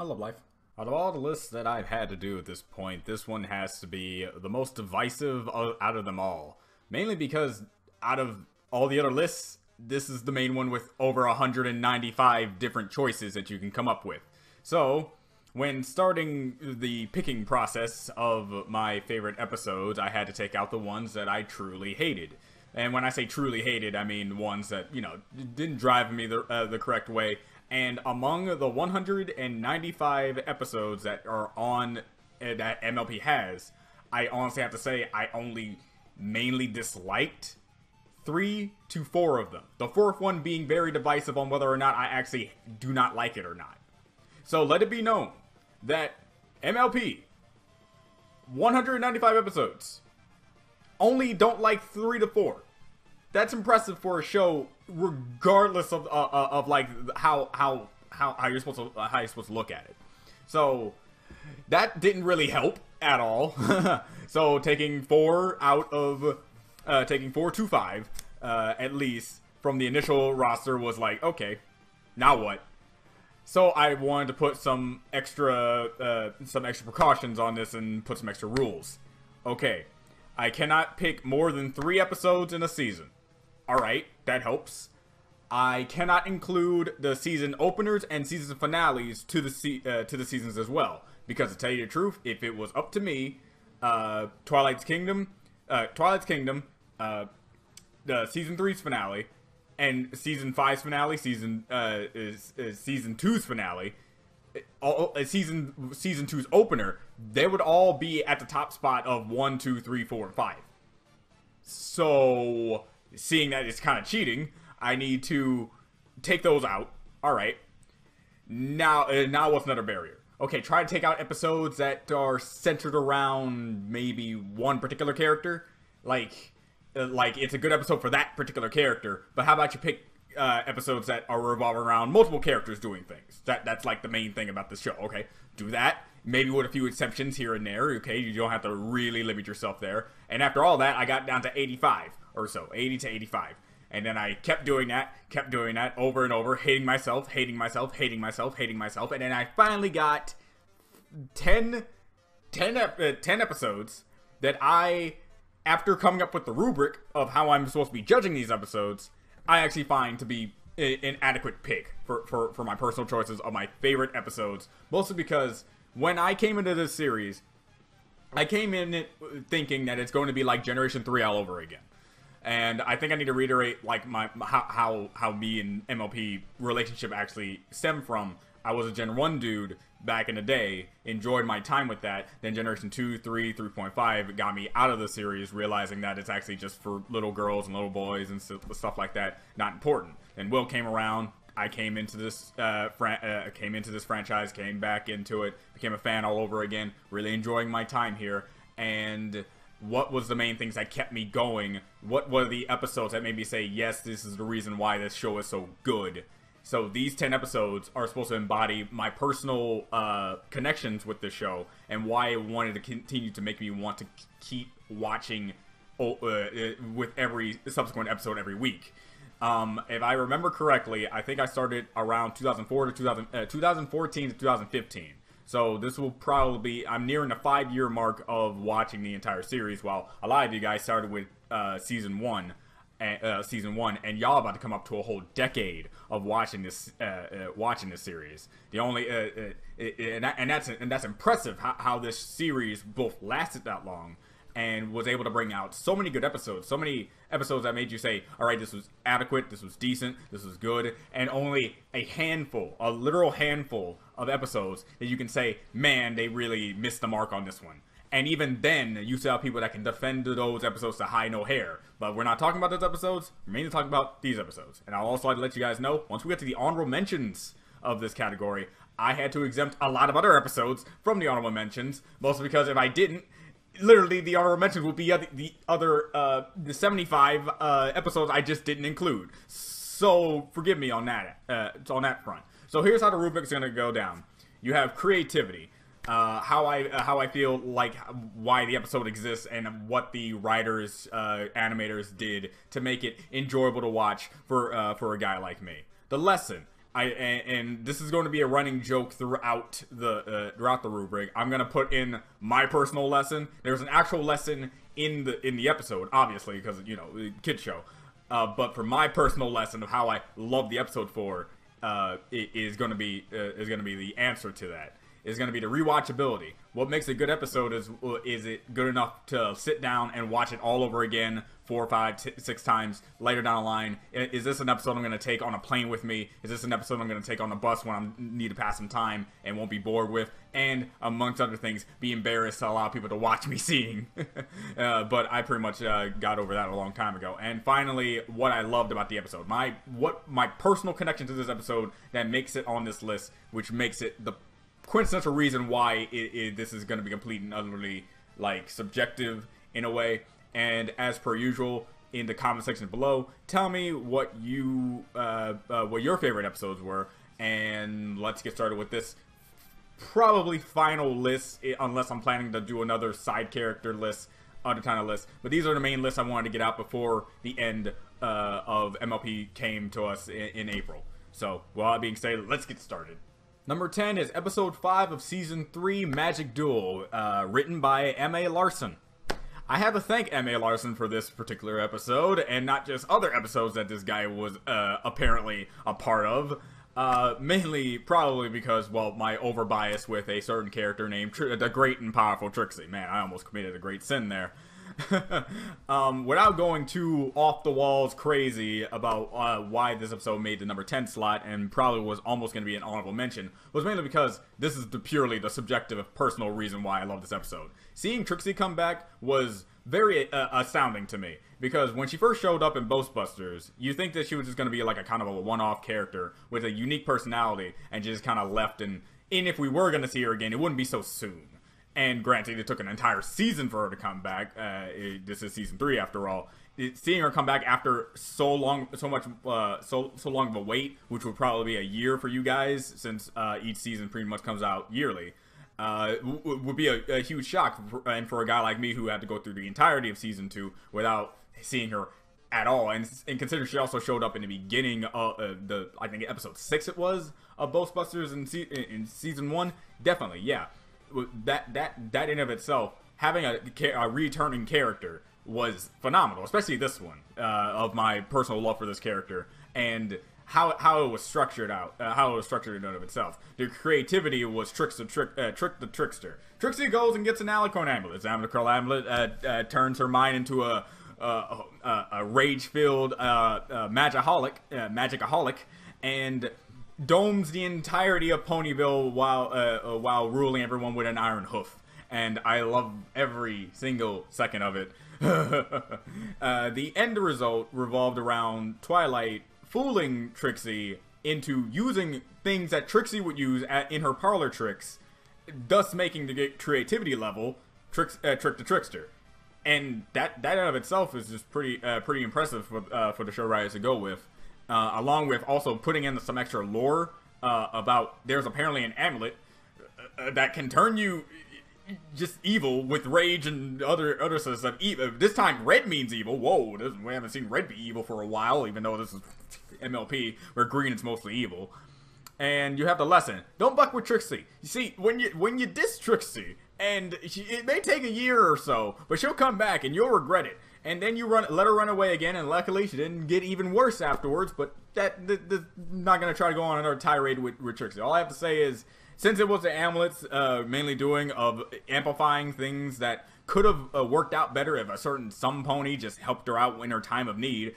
I love life. Out of all the lists that I've had to do at this point, this one has to be the most divisive out of them all. Mainly because out of all the other lists, this is the main one with over 195 different choices that you can come up with. So, when starting the picking process of my favorite episodes, I had to take out the ones that I truly hated. And when I say truly hated, I mean ones that, didn't drive me the correct way. And among the 195 episodes that are on that MLP has, I honestly have to say I only mainly disliked 3 to 4 of them. The fourth one being very divisive on whether or not I actually do not like it or not. So let it be known that MLP, 195 episodes, only don't like 3 to 4. That's impressive for a show, regardless of like how you're supposed to look at it. So that didn't really help at all. So taking 4 to 5, at least from the initial roster was like, okay, now what? So I wanted to put some extra precautions on this and put some extra rules. Okay, I cannot pick more than 3 episodes in a season. Alright, that helps. I cannot include the season openers and season finales to the seasons as well. Because to tell you the truth, if it was up to me, Twilight's Kingdom, the season 3's finale, and season 5's finale, season 2's finale, season 2's opener, they would all be at the top spot of 1, 2, 3, 4, and 5. So, seeing that it's kind of cheating, I need to take those out. Alright. Now what's another barrier? Okay, try to take out episodes that are centered around maybe one particular character. Like it's a good episode for that particular character, but how about you pick episodes that are revolving around multiple characters doing things? That's like the main thing about this show. Okay, do that. Maybe with a few exceptions here and there. Okay, you don't have to really limit yourself there. And after all that, I got down to 85 or so, 80 to 85. And then I kept doing that over and over, hating myself. And then I finally got 10 episodes that I, after coming up with the rubric of how I'm supposed to be judging these episodes, I actually find to be an adequate pick for my personal choices of my favorite episodes. Mostly because when I came into this series, I came in it thinking that it's going to be like Generation 3 all over again. And I think I need to reiterate like how me and MLP relationship actually stemmed from. I was a Gen 1 dude back in the day, enjoyed my time with that. Then Generation 2, 3, 3.5 got me out of the series, realizing that it's actually just for little girls and little boys and stuff like that, not important. And Will came around. I came into this franchise, came back into it, became a fan all over again, really enjoying my time here. And what was the main things that kept me going? What were the episodes that made me say, yes, this is the reason why this show is so good? So these 10 episodes are supposed to embody my personal connections with this show and why it wanted to continue to make me want to keep watching with every subsequent episode every week. If I remember correctly, I think I started around 2014 to 2015. So this will probably be, I'm nearing the 5-year mark of watching the entire series, while a lot of you guys started with season 1, and y'all about to come up to a whole decade of watching this series. The only and that's impressive how this series both lasted that long and was able to bring out so many good episodes, so many episodes that made you say, all right, this was adequate, this was decent, this was good, and only a literal handful of episodes that you can say, man, they really missed the mark on this one. And even then, you still have people that can defend those episodes to high no hair. But we're not talking about those episodes, we're mainly talking about these episodes. And I'll also like to let you guys know, once we get to the honorable mentions of this category, I had to exempt a lot of other episodes from the honorable mentions, mostly because if I didn't, literally the honorable mentions would be the 75 episodes I just didn't include. So forgive me on that front. So here's how the rubric is going to go down. You have creativity, how I feel like why the episode exists and what the writers, animators did to make it enjoyable to watch for a guy like me. The lesson. and this is going to be a running joke throughout the rubric. I'm gonna put in my personal lesson. There's an actual lesson in the episode, obviously, because kid show. But for my personal lesson of how I love the episode for, it is gonna be the answer to that. Is going to be the rewatchability. What makes a good episode is it good enough to sit down and watch it all over again 4, 5, 6 times later down the line? Is this an episode I'm going to take on a plane with me? Is this an episode I'm going to take on the bus when I need to pass some time and won't be bored with? And amongst other things, be embarrassed to allow people to watch me seeing. But I pretty much got over that a long time ago. And finally, what I loved about the episode, my personal connection to this episode that makes it on this list, which makes it the quintessential reason why this is going to be complete and utterly subjective in a way. And as per usual, in the comment section below, tell me what your favorite episodes were, and let's get started with this probably final list, unless I'm planning to do another side character list, other kind of list. But these are the main lists I wanted to get out before the end of MLP came to us in April. So with all that being said, let's get started. Number 10 is episode 5 of season 3, Magic Duel, written by M.A. Larson. I have to thank M.A. Larson for this particular episode, and not just other episodes that this guy was apparently a part of. Mainly, probably because, well, my over-bias with a certain character named the great and powerful Trixie. Man, I almost committed a great sin there. Without going too off the walls crazy about why this episode made the number 10 slot and probably was almost going to be an honorable mention, was mainly because this is purely the subjective personal reason why I love this episode. Seeing Trixie come back was very astounding to me, because when she first showed up in Ghostbusters, you think that she was just going to be like a kind of a one-off character with a unique personality and just kind of left, and if we were going to see her again, it wouldn't be so soon. And granted, it took an entire season for her to come back. This is season 3 after all. Seeing her come back after so long of a wait, which would probably be a year for you guys, since each season pretty much comes out yearly, would be a huge shock. And for a guy like me who had to go through the entirety of season 2 without seeing her at all, and consider she also showed up in the beginning of I think episode 6 it was of Ghostbusters in season 1, definitely, yeah. That in of itself, having a returning character was phenomenal, especially this one, of my personal love for this character and how it was structured out, how it was structured in and of itself. The creativity was Trick the Trickster. Trixie goes and gets an Alicorn amulet. Alicorn amulet turns her mind into a rage-filled magicaholic, and domes the entirety of Ponyville while ruling everyone with an iron hoof, and I love every single second of it. The end result revolved around Twilight fooling Trixie into using things that Trixie would use in her parlor tricks, thus making the creativity level Trick the Trickster. And that in of itself is just pretty impressive for the show writers to go with. Along with also putting in some extra lore about there's apparently an amulet that can turn you just evil with rage and other sort of stuff. This time red means evil. Whoa, we haven't seen red be evil for a while, even though this is MLP where green is mostly evil. And you have the lesson: don't buck with Trixie. You see, when you diss Trixie, and it may take a year or so, but she'll come back and you'll regret it. And then you let her run away again, and luckily she didn't get even worse afterwards, but not going to try to go on another tirade with Trixie. All I have to say is, since it was the amulet's mainly doing of amplifying things that could have worked out better if a certain some pony just helped her out in her time of need,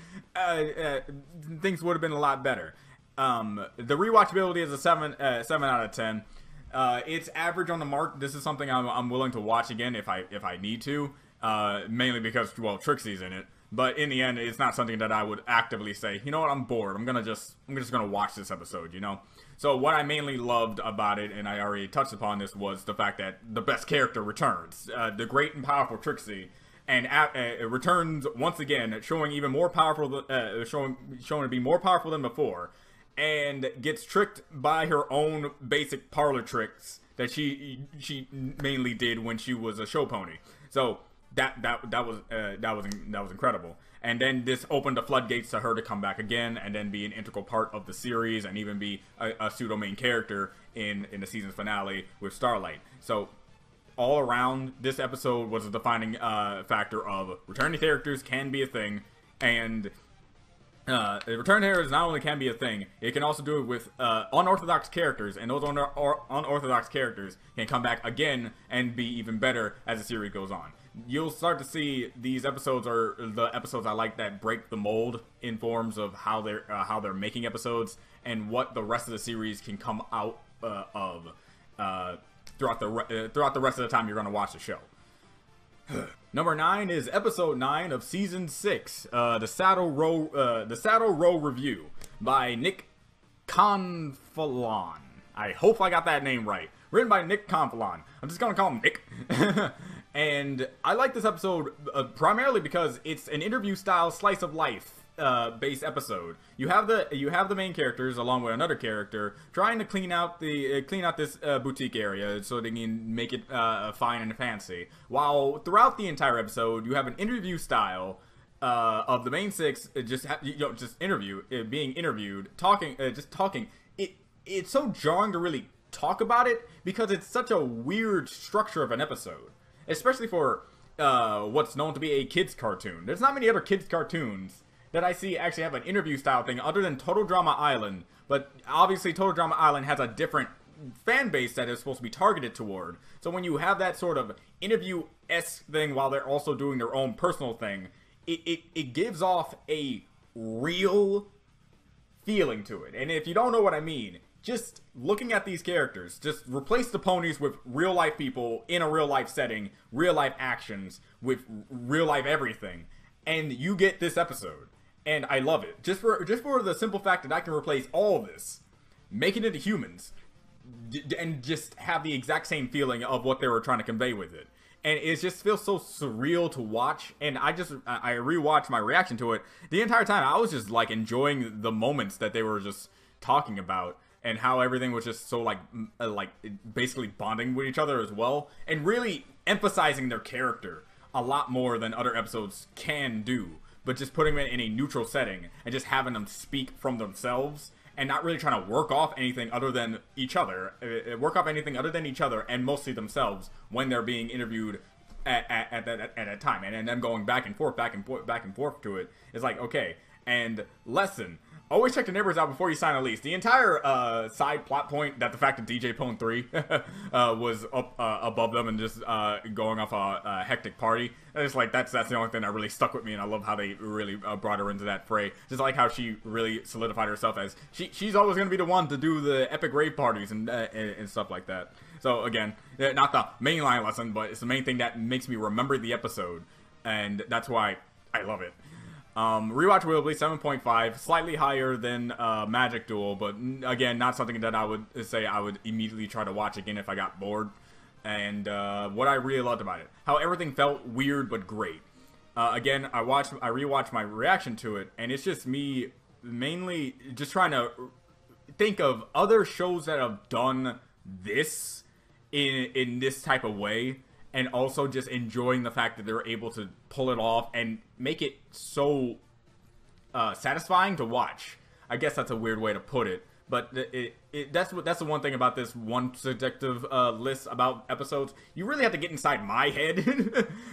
things would have been a lot better. The rewatchability is a 7 out of 10. It's average on the mark. This is something I'm willing to watch again if I need to. Mainly because, well, Trixie's in it. But in the end, it's not something that I would actively say, you know what, I'm bored. I'm just gonna watch this episode, you know? So what I mainly loved about it, and I already touched upon this, was the fact that the best character returns. The great and powerful Trixie, and it returns once again, showing even more powerful, showing to be more powerful than before, and gets tricked by her own basic parlor tricks that she mainly did when she was a show pony. So that was incredible. And then this opened the floodgates to her to come back again and then be an integral part of the series and even be a pseudo main character in the season's finale with Starlight. So all around, this episode was a defining factor of returning characters can be a thing, and return characters not only can be a thing, it can also do it with unorthodox characters, and those unorthodox characters can come back again and be even better as the series goes on. You'll start to see these episodes are the episodes I like that break the mold in forms of how they're making episodes and what the rest of the series can come out of throughout the rest of the time you're going to watch the show. Number 9 is episode 9 of season 6, the Saddle Row Review by Nick Confalon. I hope I got that name right. Written by Nick Confalon. I'm just gonna call him Nick. And I like this episode primarily because it's an interview style slice of life based episode. You have the main characters along with another character trying to clean out this boutique area so they can make it fine and fancy. While throughout the entire episode, you have an interview style of the main six being interviewed, talking. It's so jarring to really talk about it because it's such a weird structure of an episode, especially for what's known to be a kids cartoon. There's not many other kids cartoons that I see actually have an interview style thing other than Total Drama Island, but obviously Total Drama Island has a different fan base that is supposed to be targeted toward. So when you have that sort of interview-esque thing while they're also doing their own personal thing, it gives off a real feeling to it. And if you don't know what I mean, just looking at these characters, just replace the ponies with real life people in a real life setting, real life actions with real life everything, and you get this episode. And I love it. Just for the simple fact that I can replace all of this, make it into humans, and just have the exact same feeling of what they were trying to convey with it. And it just feels so surreal to watch. And I rewatched my reaction to it. The entire time I was just like enjoying the moments that they were just talking about, and how everything was just so like basically bonding with each other as well, and really emphasizing their character a lot more than other episodes can do, but just putting them in a neutral setting and just having them speak from themselves and not really trying to work off anything other than each other, and mostly themselves when they're being interviewed at that time, and them going back and forth to it. It's like, okay, and lesson. Always check the neighbors out before you sign a lease. The entire side plot point that the fact that DJ Pone 3 was up above them and just going off a hectic party. It's like that's the only thing that really stuck with me, and I love how they really brought her into that fray. Just like how she really solidified herself as she's always going to be the one to do the epic rave parties and stuff like that. So again, not the mainline lesson, but it's the main thing that makes me remember the episode, and that's why I love it. Rewatchability 7.5, slightly higher than Magic Duel, but again, not something that I would say I would immediately try to watch again if I got bored. And what I really loved about it, how everything felt weird but great. Again, I rewatched my reaction to it, and it's just me mainly just trying to think of other shows that have done this in this type of way. And also just enjoying the fact that they're able to pull it off and make it so satisfying to watch. I guess that's a weird way to put it, but that's the one thing about this one subjective list about episodes. You really have to get inside my head,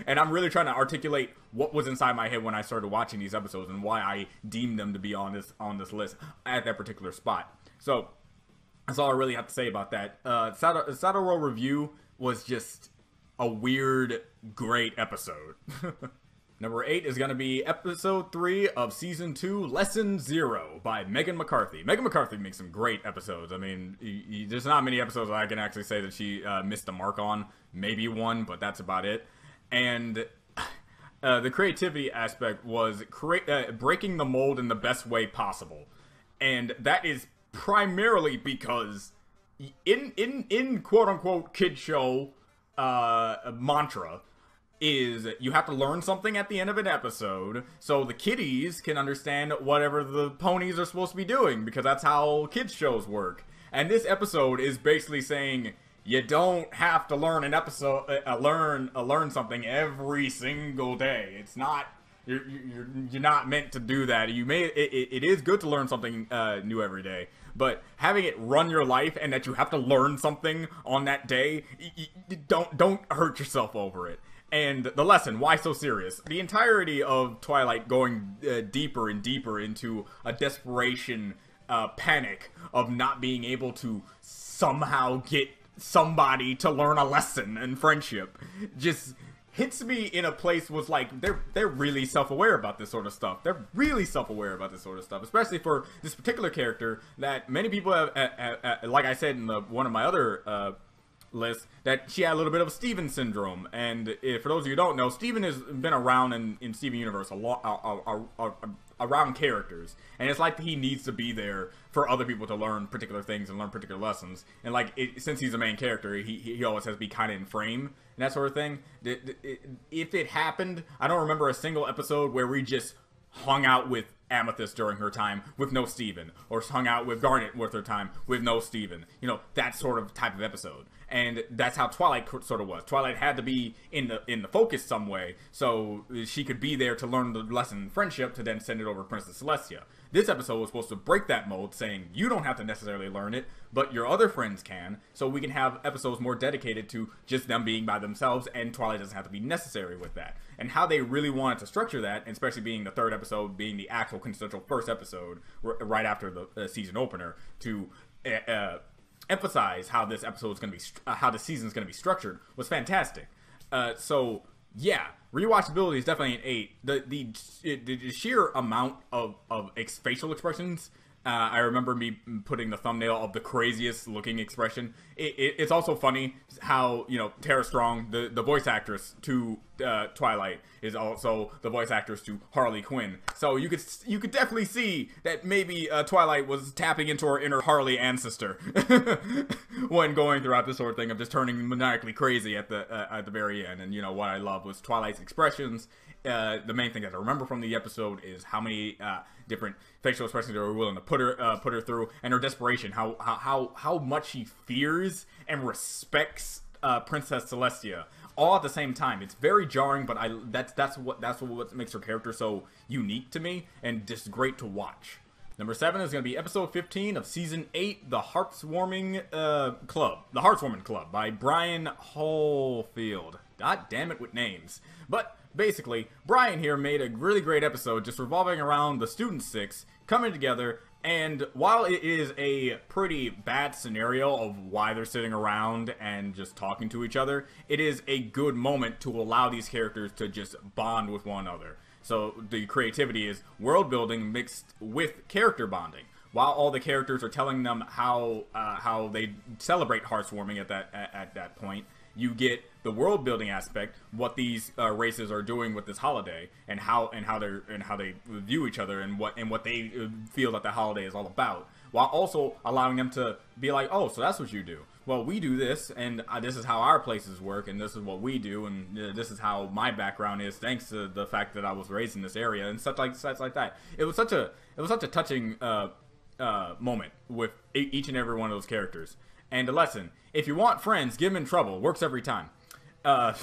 and I'm really trying to articulate what was inside my head when I started watching these episodes and why I deemed them to be on this list at that particular spot. So that's all I really have to say about that. Saddle Row Review was just a weird, great episode. Number 8 is going to be episode 3 of season 2, Lesson 0 by Megan McCarthy. Megan McCarthy makes some great episodes. I mean, there's not many episodes that I can actually say that she missed the mark on. Maybe one, but that's about it. And the creativity aspect was breaking the mold in the best way possible. And that is primarily because in quote-unquote kid show mantra is you have to learn something at the end of an episode so the kiddies can understand whatever the ponies are supposed to be doing, because that's how kids shows work. And this episode is basically saying you don't have to learn an episode learn something every single day. It's not You're not meant to do that. It is good to learn something new every day, but having it run your life and that you have to learn something on that day, don't hurt yourself over it. And the lesson, why so serious? The entirety of Twilight going deeper and deeper into a desperation, panic of not being able to somehow get somebody to learn a lesson in friendship just hits me in a place was like they're really self-aware about this sort of stuff. They're really self-aware about this sort of stuff, especially for this particular character that many people have, like I said in one of my other list, that she had a little bit of Steven syndrome. And for those of you who don't know, Steven has been around in Steven Universe a lot, around characters, and it's like he needs to be there for other people to learn particular things and learn particular lessons. And like since he's the main character, he always has to be kind of in frame and that sort of thing. If it happened, I don't remember a single episode where we just hung out with Amethyst during her time with no Steven, or hung out with Garnet with her time with no Steven. You know, that sort of type of episode. And that's how Twilight sort of was. Twilight had to be in the focus some way, so she could be there to learn the lesson in friendship to then send it over to Princess Celestia. This episode was supposed to break that mold, saying you don't have to necessarily learn it, but your other friends can, so we can have episodes more dedicated to just them being by themselves, and Twilight doesn't have to be necessary with that. And how they really wanted to structure that, and especially being the third episode, being the actual quintessential first episode right after the season opener, to emphasize how this episode is going to be, how the season is going to be structured, was fantastic. So yeah, rewatchability is definitely an 8. The sheer amount of facial expressions. I remember me putting the thumbnail of the craziest looking expression. It's also funny how, you know, Tara Strong, the voice actress to Twilight, is also the voice actress to Harley Quinn. So you could definitely see that maybe Twilight was tapping into her inner Harley ancestor when going throughout this sort of thing of just turning maniacally crazy at the very end. And you know what I love was Twilight's expressions. The main thing that I remember from the episode is how many different facial expressions they were willing to put her through, and her desperation, how much she fears and respects Princess Celestia, all at the same time. It's very jarring, but that's what makes her character so unique to me and just great to watch. Number 7 is going to be episode 15 of season 8, The Heartwarming Club by Brian Hallfield. God damn it with names. But basically, Brian here made a really great episode just revolving around the Student 6 coming together, and while it is a pretty bad scenario of why they're sitting around and just talking to each other, it is a good moment to allow these characters to just bond with one another. So the creativity is world building mixed with character bonding. While all the characters are telling them how they celebrate Heartwarming at that point, you get the world building aspect, what these races are doing with this holiday, and how they view each other, and what they feel that the holiday is all about, while also allowing them to be like, oh, so that's what you do. Well, we do this, and this is how our places work, and this is what we do, and this is how my background is, thanks to the fact that I was raised in this area, and such like that. It was such a touching moment with each and every one of those characters. And a lesson: if you want friends, give them in trouble. Works every time. As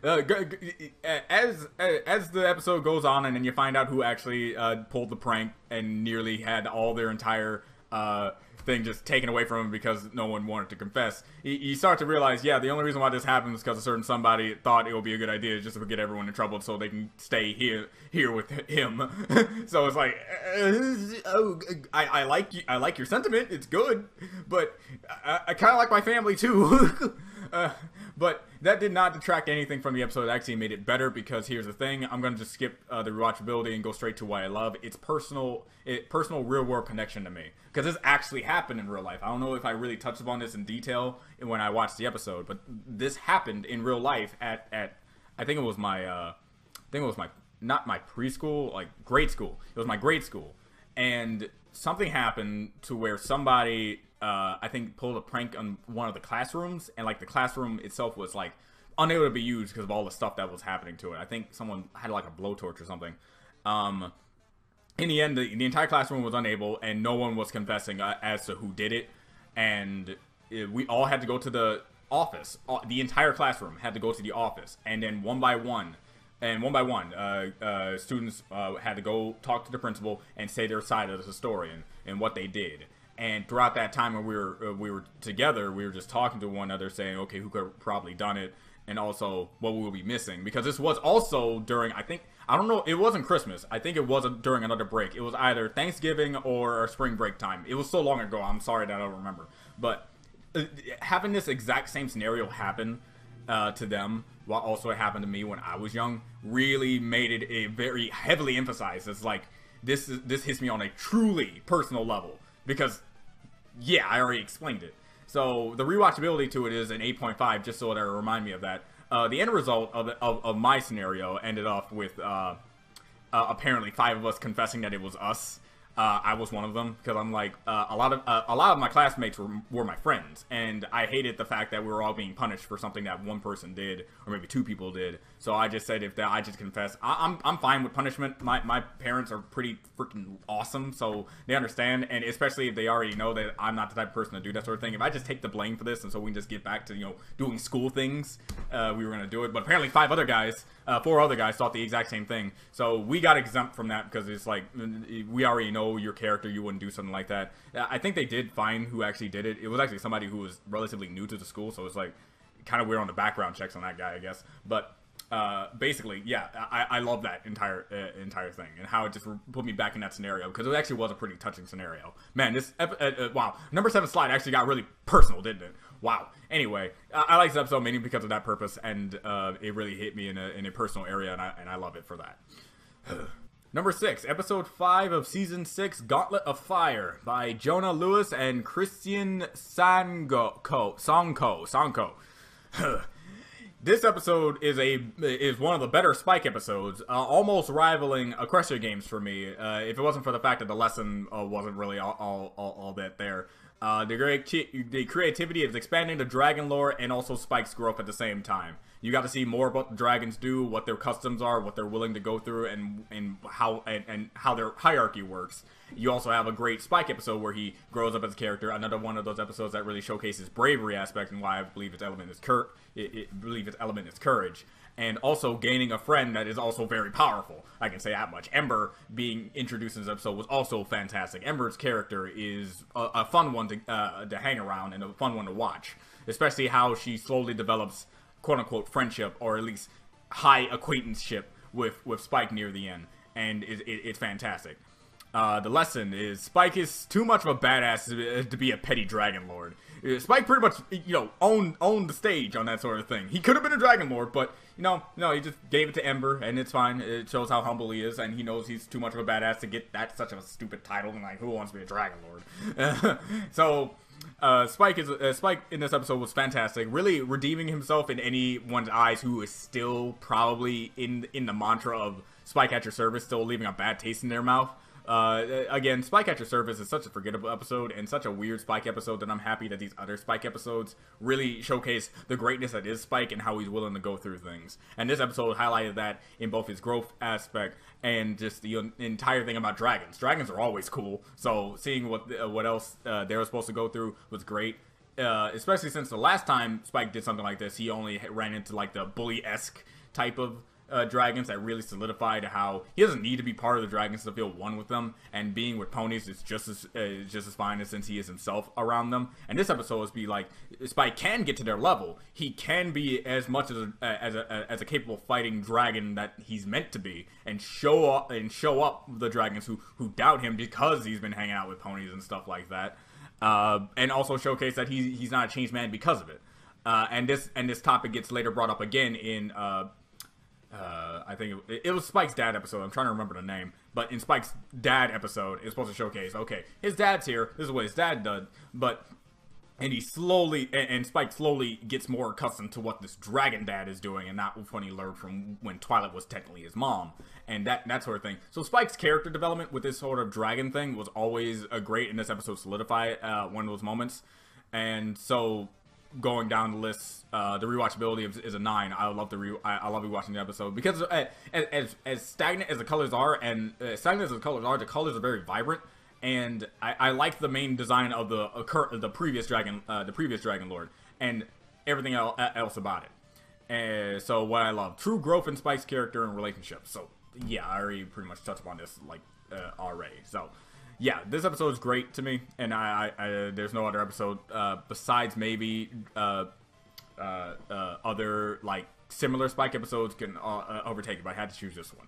the episode goes on, and then you find out who actually pulled the prank and nearly had all their entire thing just taken away from him because no one wanted to confess, you start to realize, yeah, the only reason why this happened is because a certain somebody thought it would be a good idea just to get everyone in trouble so they can stay here with him. So it's like, I like your sentiment, it's good, but I kind of like my family too. But that did not detract anything from the episode. It actually made it better, because here's the thing. I'm going to just skip the rewatchability and go straight to what I love. It's personal real-world connection to me, because this actually happened in real life. I don't know if I really touched upon this in detail when I watched the episode, but this happened in real life at I think it was my not my preschool, like grade school. It was my grade school, and something happened to where somebody I think pulled a prank on one of the classrooms, and like the classroom itself was like unable to be used because of all the stuff that was happening to it. I think someone had like a blowtorch or something. In the end, the entire classroom was unable, and no one was confessing as to who did it, and we all had to go to the office. The entire classroom had to go to the office, and then one by one, And one by one, students had to go talk to the principal and say their side of the story and what they did. And throughout that time when we were together, we were just talking to one another, saying, okay, who could have probably done it, and also what we will be missing. Because this was also during, I don't know, it wasn't Christmas. I think it was during another break. It was either Thanksgiving or spring break time. It was so long ago, I'm sorry that I don't remember. But having this exact same scenario happen to them, while also it happened to me when I was young, really made it a very heavily emphasized. It's like, this hits me on a truly personal level. Because, yeah, I already explained it. So the rewatchability to it is an 8.5, just so that it'll remind me of that. The end result of my scenario ended up with apparently 5 of us confessing that it was us. I was one of them, because I'm like, a lot of my classmates were my friends, and I hated the fact that we were all being punished for something that one person did, or maybe 2 people did. So I just said, I just confess. I'm fine with punishment. My parents are pretty freaking awesome, so they understand, and especially if they already know that I'm not the type of person to do that sort of thing. If I just take the blame for this, and so we can just get back to, you know, doing school things, we were gonna do it. But apparently 4 other guys thought the exact same thing. So we got exempt from that, because it's like, we already know your character, you wouldn't do something like that. I think they did find who actually did it. It was actually somebody who was relatively new to the school, so it's like kind of weird on the background checks on that guy, I guess. But basically, yeah, I love that entire thing, and how it just put me back in that scenario, because it actually was a pretty touching scenario. Man, this wow, number 7 slide actually got really personal, didn't it? Wow. Anyway, I like this episode mainly because of that purpose, and it really hit me in a personal area, and I love it for that. Number 6, episode 5 of season 6, Gauntlet of Fire, by Jonah Lewis and Christian Songko. This episode is one of the better Spike episodes, almost rivaling Equestria Games for me. If it wasn't for the fact that the lesson wasn't really all that there. The creativity is expanding the dragon lore and also Spike's growth at the same time. You got to see more about what the dragons do, what their customs are, what they're willing to go through, and how their hierarchy works. You also have a great Spike episode where he grows up as a character. Another one of those episodes that really showcases bravery aspect, and why I believe its element is courage. And also gaining a friend that is also very powerful. I can say that much. Ember being introduced in this episode was also fantastic. Ember's character is a fun one to hang around, and a fun one to watch. Especially how she slowly develops quote-unquote friendship, or at least high acquaintanceship with Spike near the end. And it's fantastic. The lesson is Spike is too much of a badass to be a petty dragon lord. Spike pretty much, you know, owned the stage on that sort of thing. He could have been a dragon lord, but, you know, no, he just gave it to Ember, and it's fine. It shows how humble he is, and he knows he's too much of a badass to get that such a stupid title, and like, who wants to be a dragon lord? So Spike in this episode was fantastic, really redeeming himself in anyone's eyes who is still probably in the mantra of Spike at your service, still leaving a bad taste in their mouth. Again, Spike at your service is such a forgettable episode, and such a weird Spike episode, that I'm happy that these other Spike episodes really showcase the greatness that is Spike and how he's willing to go through things. And this episode highlighted that in both his growth aspect and just the entire thing about dragons. Dragons are always cool, so seeing what else they were supposed to go through was great. Especially since the last time Spike did something like this, he only ran into like the bully-esque type of dragons that really solidified how he doesn't need to be part of the dragons to feel one with them, and being with ponies is just as fine as since he is himself around them. And this episode is be like, Spike can get to their level. He can be as much as a capable fighting dragon that he's meant to be, and show up the dragons who doubt him because he's been hanging out with ponies and stuff like that. And also showcase that he's not a changed man because of it. And this topic gets later brought up again in I think it was Spike's dad episode. I'm trying to remember the name, but in Spike's dad episode, it's supposed to showcase, okay, his dad's here. This is what his dad did, and Spike slowly gets more accustomed to what this dragon dad is doing, and not what he learned from when Twilight was technically his mom, and that sort of thing. So Spike's character development with this sort of dragon thing was always great, and this episode solidified one of those moments. And so going down the list, the rewatchability is a 9. I love rewatching the episode because as stagnant as the colors are, the colors are very vibrant, and I like the main design of the previous dragon lord, and everything else about it. And so what I love, true growth in Spike's character and relationships. So yeah, I already pretty much touched upon this like already. So yeah, this episode is great to me, and I there's no other episode besides maybe other like similar Spike episodes can overtake it, but I had to choose this one.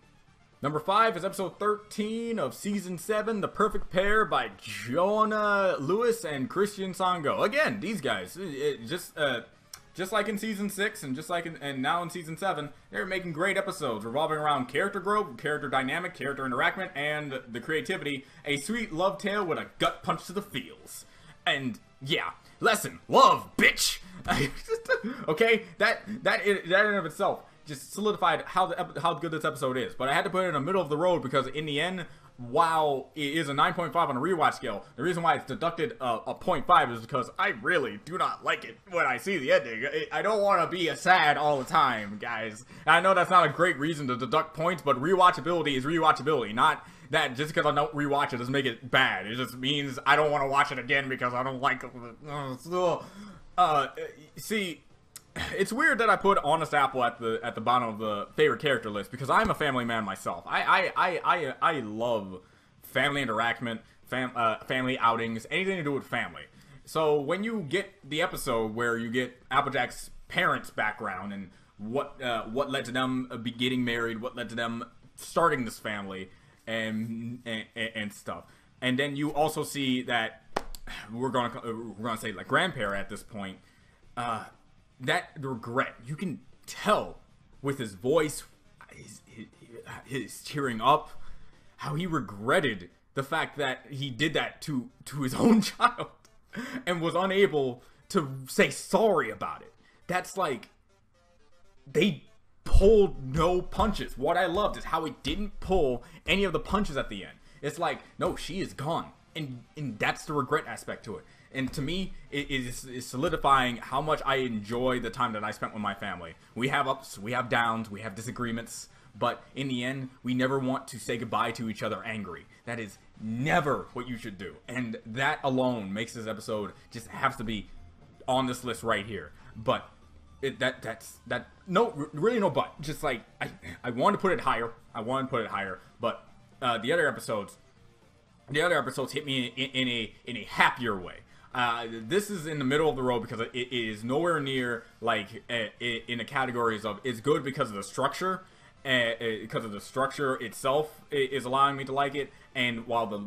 Number 5 is episode 13 of season 7, The Perfect Pair by Jonah Lewis and Christian Sango. Again, these guys, just like in season 6 and just like and now in season 7, they're making great episodes revolving around character growth, character dynamic, character interaction, and the creativity. A sweet love tale with a gut punch to the feels. And yeah, lesson, love, bitch. Okay, that in and of itself just solidified how good this episode is. But I had to put it in the middle of the road because in the end, while it is a 9.5 on a rewatch scale, the reason why it's deducted a 0.5 is because I really do not like it when I see the ending. I don't want to be sad all the time, guys. I know that's not a great reason to deduct points, but rewatchability is rewatchability. Not that just because I don't rewatch it doesn't make it bad. It just means I don't want to watch it again because I don't like it. See, it's weird that I put Honest Apple at the bottom of the favorite character list because I'm a family man myself. I love family interaction, family outings, anything to do with family. So when you get the episode where you get Applejack's parents' background and what led to them getting married, what led to them starting this family, and stuff, and then you also see that we're gonna say like grandparent at this point. That regret, you can tell with his voice, his tearing up, how he regretted the fact that he did that to his own child and was unable to say sorry about it. That's like, they pulled no punches. What I loved is how he didn't pull any of the punches at the end. It's like, no, she is gone. And that's the regret aspect to it. And to me, it is solidifying how much I enjoy the time that I spent with my family. We have ups, we have downs, we have disagreements, but in the end, we never want to say goodbye to each other angry. That is never what you should do. And that alone makes this episode just have to be on this list right here. But really no but. Just like, I want to put it higher. But the other episodes hit me in a happier way. This is in the middle of the road because it is nowhere near like in the categories of it's good because of the structure, because of the structure itself is allowing me to like it, and while the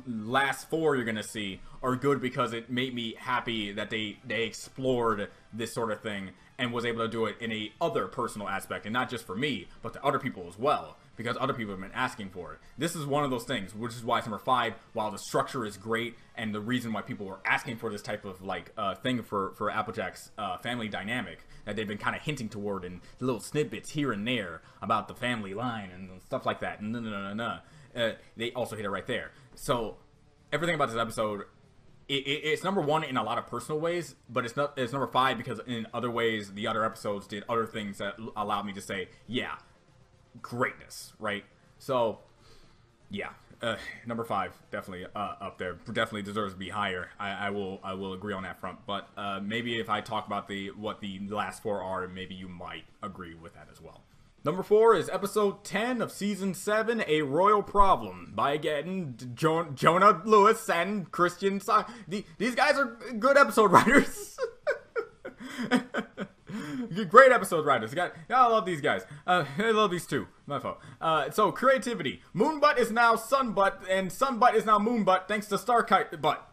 last 4 you're gonna see are good because it made me happy that they explored this sort of thing and was able to do it in a other personal aspect, and not just for me but to other people as well, because other people have been asking for it. This is one of those things, which is why it's number 5. While the structure is great, and the reason why people were asking for this type of like thing for Applejack's family dynamic that they've been kind of hinting toward in little snippets here and there about the family line and stuff like that. They also hit it right there. So everything about this episode, it's number 1 in a lot of personal ways, but it's number 5 because in other ways the other episodes did other things that allowed me to say, yeah, greatness, right? So yeah, number 5 definitely up there, definitely deserves to be higher. I will agree on that front, but maybe if I talk about what the last 4 are, maybe you might agree with that as well. Number 4 is episode 10 of season 7, A Royal Problem, by again Jonah Lewis and Christian These guys are good episode writers. Great episode writers. I love these guys. I love these two. My fault. So creativity. Moonbutt is now Sunbutt, and Sunbutt is now Moonbutt thanks to Starkite Butt.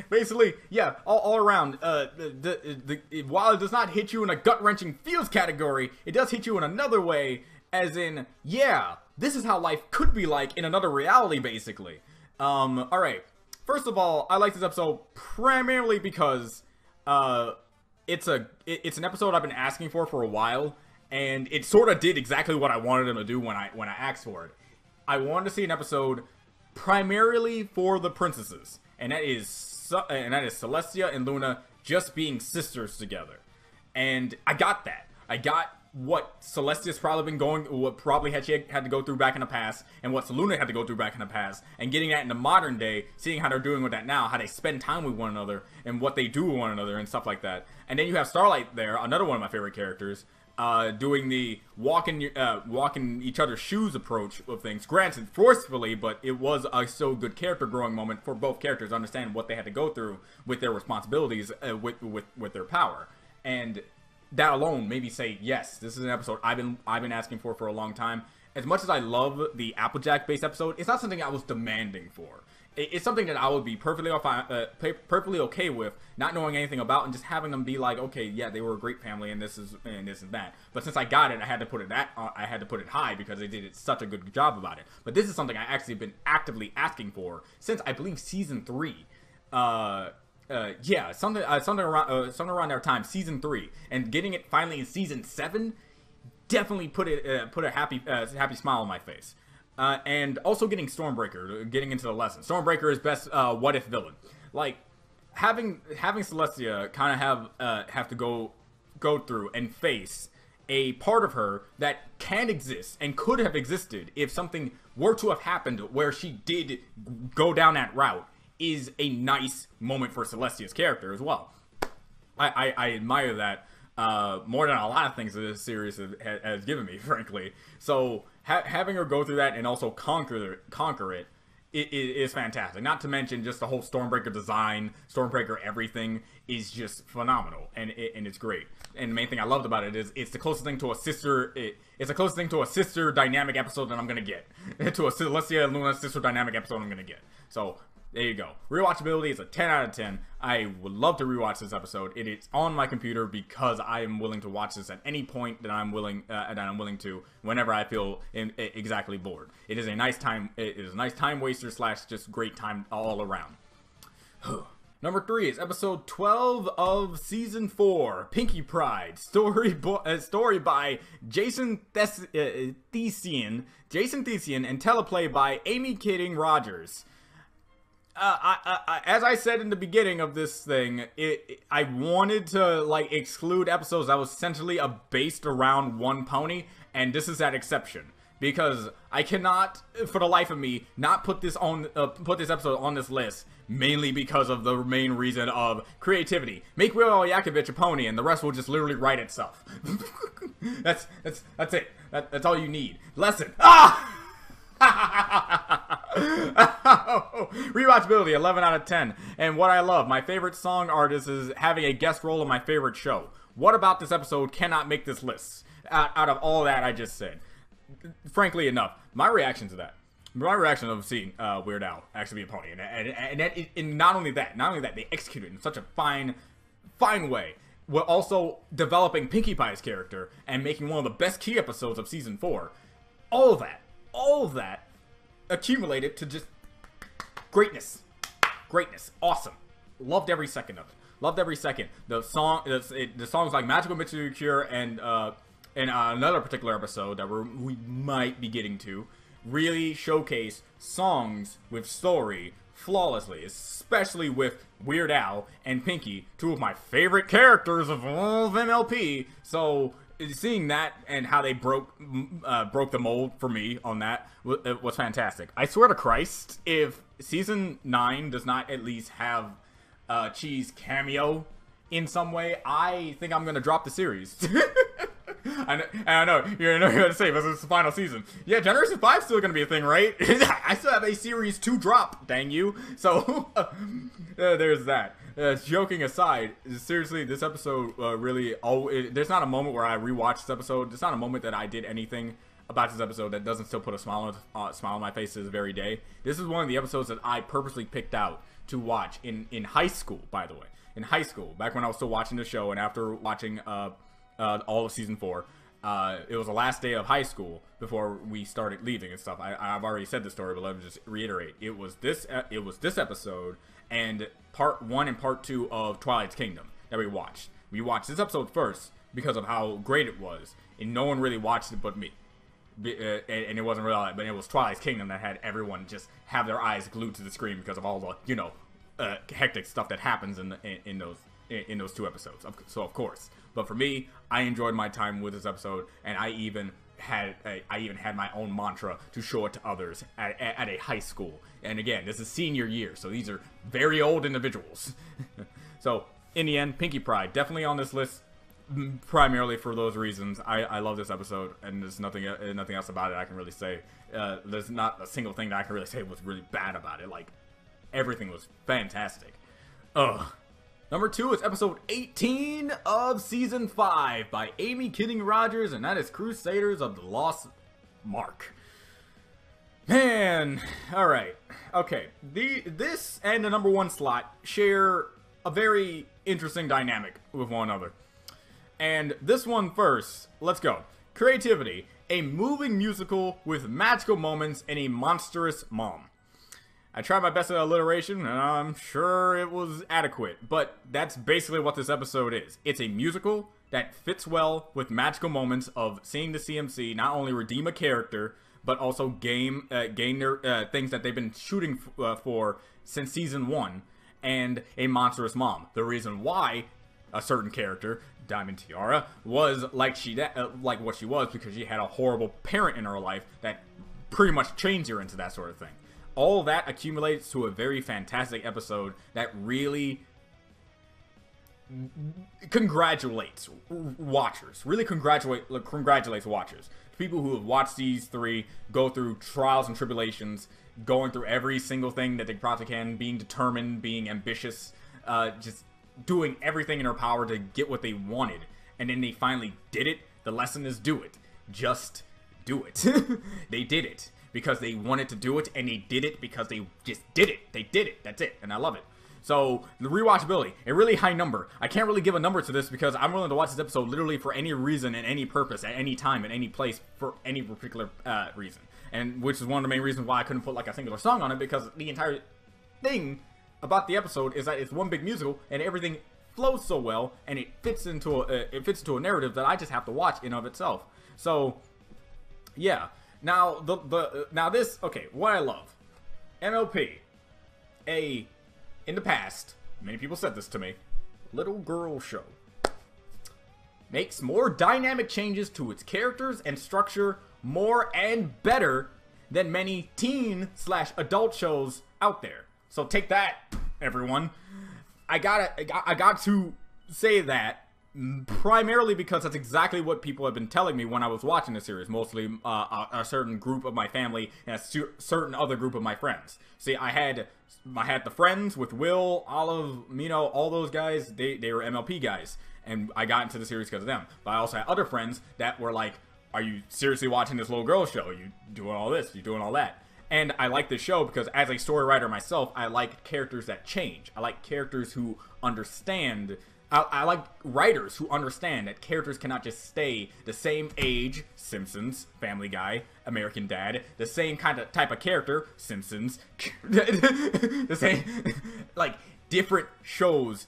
Basically, yeah, all around. While it does not hit you in a gut-wrenching feels category, it does hit you in another way, as in, yeah, this is how life could be like in another reality, basically. Alright. First of all, I like this episode primarily because it's an episode I've been asking for a while, and it sort of did exactly what I wanted them to do when I asked for it. I wanted to see an episode primarily for the princesses, and that is Celestia and Luna just being sisters together, and I got that. I got what Celestia's probably been going, what probably she had to go through back in the past, and what Seluna had to go through back in the past, and getting that in the modern day, seeing how they're doing with that now, how they spend time with one another, and what they do with one another, and stuff like that. And then you have Starlight there, another one of my favorite characters, doing the walking each other's shoes approach of things. Granted, forcefully, but it was a so good character growing moment for both characters, understanding what they had to go through with their responsibilities, with their power. And that alone made me say, yes, this is an episode I've been asking for a long time. As much as I love the Applejack based episode, it's not something I was demanding for. It's something that I would be perfectly okay with, not knowing anything about, and just having them be like, okay, yeah, they were a great family, and this and that. But since I got it, I had to put it high because they did such a good job about it. But this is something I actually have been actively asking for since I believe season 3. Yeah, something around that time, season 3, and getting it finally in season 7, definitely put a happy smile on my face. And also getting Stormbreaker, getting into the lesson. Stormbreaker is best what if villain. Like having Celestia kind of have to go through and face a part of her that can exist and could have existed if something were to have happened where she did go down that route, is a nice moment for Celestia's character as well. I admire that more than a lot of things that this series has given me, frankly. So having her go through that and also conquer it is fantastic. Not to mention just the whole Stormbreaker design, Stormbreaker everything is just phenomenal, and it's great. And the main thing I loved about it is it's the closest thing to a sister. It's the closest thing to a sister dynamic episode that I'm gonna get. To a Celestia and Luna sister dynamic episode I'm gonna get. So there you go. Rewatchability is a 10 out of 10. I would love to rewatch this episode. It is on my computer because I am willing to watch this at any point that I'm willing to, whenever I feel exactly bored. It is a nice time. It is a nice time waster / just great time all around. Number 3 is episode 12 of season 4, Pinkie Pride, story by Jason Thesian, and teleplay by Amy Kidding Rogers. As I said in the beginning of this thing, I wanted to like exclude episodes that was essentially based around one pony, and this is that exception. Because I cannot, for the life of me, not put this episode on this list, mainly because of the main reason of creativity. Make Will Yakovich a pony, and the rest will just literally write itself. That's it. That's all you need. Lesson. Ah! Rewatchability 11 out of 10. And what I love, my favorite song artist is having a guest role in my favorite show. What about this episode cannot make this list out of all that I just said? Frankly enough, my reaction of seeing Weird Al actually be a pony, and not only that, they executed it in such a fine way. We're also developing Pinkie Pie's character and making one of the best key episodes of season 4. All of that accumulated to just greatness, awesome. Loved every second of it. The songs like Magical Mystery Cure and another particular episode that we might be getting to really showcase songs with story flawlessly, especially with Weird Al and Pinkie, two of my favorite characters of all of MLP. So seeing that and how they broke the mold for me on that was fantastic. I swear to Christ, if season 9 does not at least have Chi's cameo in some way, I think I'm gonna drop the series. I know you're gonna say, but it's the final season. Yeah, Generation 5 still gonna be a thing, right? I still have a series 2 drop, dang you. So there's that. Joking aside, seriously, this episode really. There's not a moment where I rewatch this episode. There's not a moment that I did anything about this episode that doesn't still put a smile on my face this very day. This is one of the episodes that I purposely picked out to watch in high school. By the way, in high school, back when I was still watching the show, and after watching all of season 4. It was the last day of high school before we started leaving and stuff. I've already said the story, but let me just reiterate. It was this episode and part 1 and part 2 of Twilight's Kingdom that we watched. We watched this episode first because of how great it was, and no one really watched it but me. And it wasn't really, but it was Twilight's Kingdom that had everyone just have their eyes glued to the screen because of all the hectic stuff that happens in in those 2 episodes. So of course, but for me, I enjoyed my time with this episode, and I even had my own mantra to show it to others at a high school. And again, this is senior year, so these are very old individuals. So in the end, Pinkie Pride definitely on this list, primarily for those reasons. I love this episode, and there's nothing else about it I can really say. There's not a single thing that I can really say was really bad about it. Like, everything was fantastic. Number 2 is episode 18 of season 5 by Amy Kidding Rogers, and that is Crusaders of the Lost Mark. Man, alright. Okay, this and the number 1 slot share a very interesting dynamic with one another. And this one first, let's go. Creativity, a moving musical with magical moments and a monstrous mom. I tried my best at alliteration, and I'm sure it was adequate, but that's basically what this episode is. It's a musical that fits well with magical moments of seeing the CMC not only redeem a character, but also gain their things that they've been shooting for since season 1, and a monstrous mom. The reason why a certain character, Diamond Tiara, was like what she was because she had a horrible parent in her life that pretty much changed her into that sort of thing. All that accumulates to a very fantastic episode that really congratulates watchers. Really congratulates watchers. People who have watched these 3 go through trials and tribulations, going through every single thing that they probably can, being determined, being ambitious, just doing everything in their power to get what they wanted. And then they finally did it. The lesson is do it. Just do it. They did it because they wanted to do it, and they did it because they just did it. They did it. That's it. And I love it. So, the rewatchability, a really high number. I can't really give a number to this because I'm willing to watch this episode literally for any reason and any purpose, at any time, at any place, for any particular reason. And which is one of the main reasons why I couldn't put like a singular song on it, because the entire thing about the episode is that it's one big musical, and everything flows so well, and it fits into a narrative that I just have to watch in of itself. So, yeah. Now what I love, MLP, in the past, many people said this to me, little girl show, makes more dynamic changes to its characters and structure more and better than many teen/adult shows out there. So take that, everyone. I got to say that primarily because that's exactly what people have been telling me when I was watching the series. Mostly a certain group of my family and a certain other group of my friends. See, I had the friends with Will, Olive, Mino, all those guys. They were MLP guys, and I got into the series because of them. But I also had other friends that were like, "Are you seriously watching this little girl show? Are you doing all this? Are you doing all that?" And I like this show because as a story writer myself, I like characters that change. I like characters who understand. I like writers who understand that characters cannot just stay the same age, Simpsons, Family Guy, American Dad, the same type of character, Simpsons, the same, like, different shows,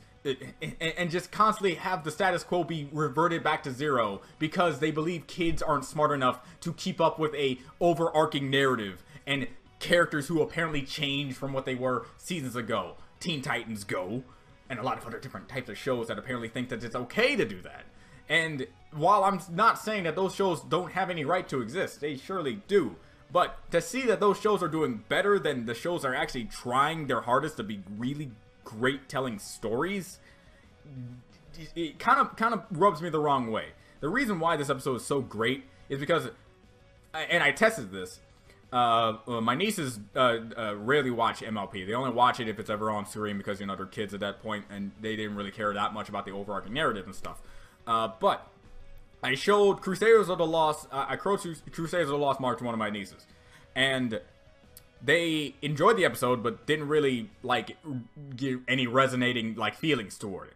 and just constantly have the status quo be reverted back to zero because they believe kids aren't smart enough to keep up with a overarching narrative and characters who apparently changed from what they were seasons ago. Teen Titans Go! And a lot of other different types of shows that apparently think that it's okay to do that. And while I'm not saying that those shows don't have any right to exist, they surely do. But to see that those shows are doing better than the shows that are actually trying their hardest to be really great telling stories, it kind of rubs me the wrong way. The reason why this episode is so great is because, and I tested this, my nieces rarely watch MLP. They only watch it if it's ever on screen because, you know, they're kids at that point and they didn't really care that much about the overarching narrative and stuff. But I showed Crusaders of the Lost Mark to one of my nieces, and they enjoyed the episode but didn't really like give any resonating like feelings toward it.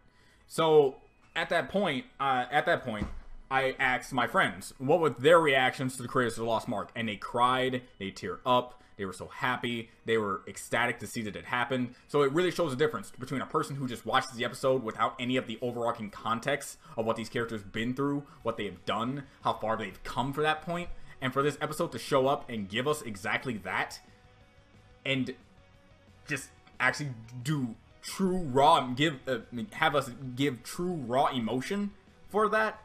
So at that point, I asked my friends what were their reactions to the Crusaders of the Lost Mark, and they cried, they teared up, they were so happy, they were ecstatic to see that it happened. So it really shows a difference between a person who just watches the episode without any of the overarching context of what these characters been through, what they have done, how far they've come for that point, and for this episode to show up and give us exactly that, and just actually do true raw have us give true raw emotion for that,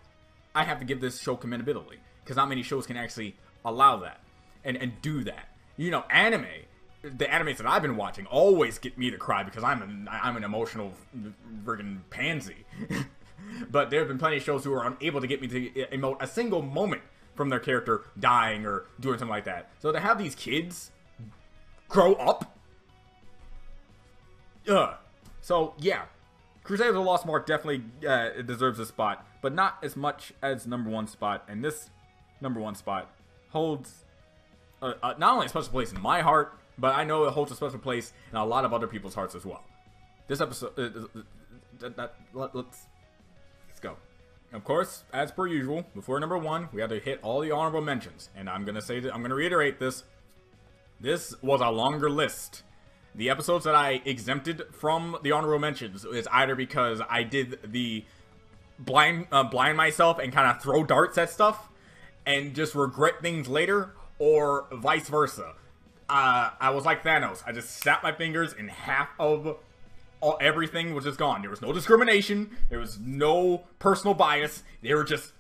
I have to give this show commendability, because not many shows can actually allow that and do that. You know, the animes that I've been watching always get me to cry because I'm an emotional friggin' pansy. But there have been plenty of shows who are unable to get me to emote a single moment from their character dying or doing something like that. So to have these kids grow up, so yeah, Crusaders of the Lost Mark definitely deserves a spot, but not as much as #1 spot. And this #1 spot holds not only a special place in my heart, but I know it holds a special place in a lot of other people's hearts as well. This episode, let's go. Of course, as per usual, before #1, we have to hit all the honorable mentions, and I'm gonna reiterate this. This was a longer list. The episodes that I exempted from the honorable mentions is either because I did the blind myself and kind of throw darts at stuff and just regret things later, or vice versa. I was like Thanos. I just snapped my fingers and half of everything was just gone. There was no discrimination. There was no personal bias. They were just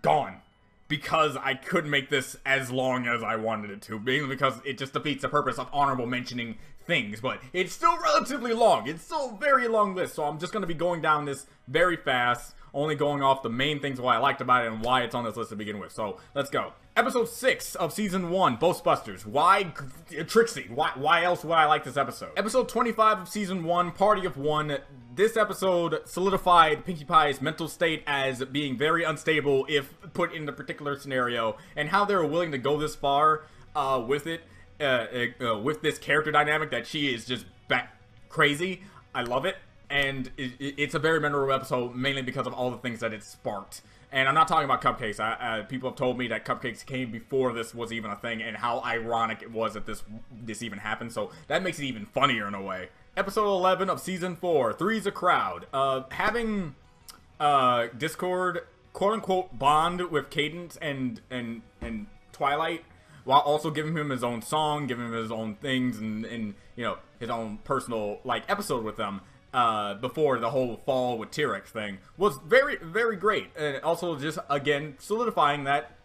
gone. Because I couldn't make this as long as I wanted it to. Mainly because it just defeats the purpose of honorable mentioning things. But it's still relatively long. It's still a very long list. So I'm just going to be going down this very fast. Only going off the main things why I liked about it and why it's on this list to begin with. So let's go. Episode 6 of Season 1, Ghostbusters. Why Trixie? Why else would I like this episode? Episode 25 of Season 1, Party of One. This episode solidified Pinkie Pie's mental state as being very unstable if put in the particular scenario, and how they were willing to go this far with it, with this character dynamic that she is just crazy. I love it, and it's a very memorable episode, mainly because of all the things that it sparked. And I'm not talking about cupcakes. People have told me that cupcakes came before this was even a thing, and how ironic it was that this even happened. So that makes it even funnier in a way. Episode 11 of Season 4, Three's a Crowd. Having Discord, quote-unquote, bond with Cadence and Twilight, while also giving him his own song, giving him his own things, and you know, his own personal, like, episode with them, before the whole fall with T-Rex thing, was very, very great. And also just, again, solidifying that